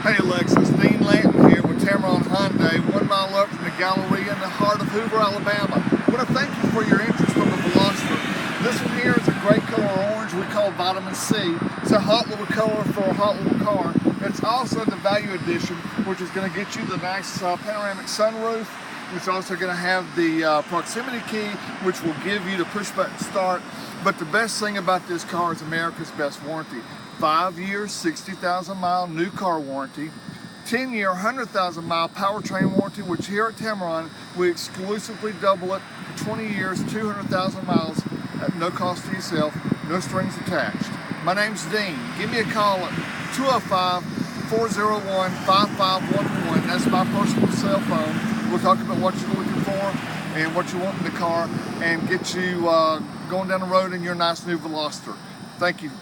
Hey Alexis, Dean Lanton here with Tameron Hyundai, 1 mile up from the Galleria in the heart of Hoover, Alabama. I want to thank you for your interest on the Veloster. This one here is a great color orange we call vitamin C. It's a hot little color for a hot little car. It's also the value edition, which is going to get you the nice panoramic sunroof. It's also going to have the proximity key, which will give you the push button start. But the best thing about this car is America's best warranty. 5 years, 60,000 mile new car warranty, 10-year, 100,000 mile powertrain warranty, which here at Tameron, we exclusively double it for 20 years, 200,000 miles at no cost to yourself, no strings attached. My name's Dean. Give me a call at 205-401-5511. That's my personal cell phone. We'll talk about what you're looking for and what you want in the car and get you going down the road in your nice new Veloster. Thank you.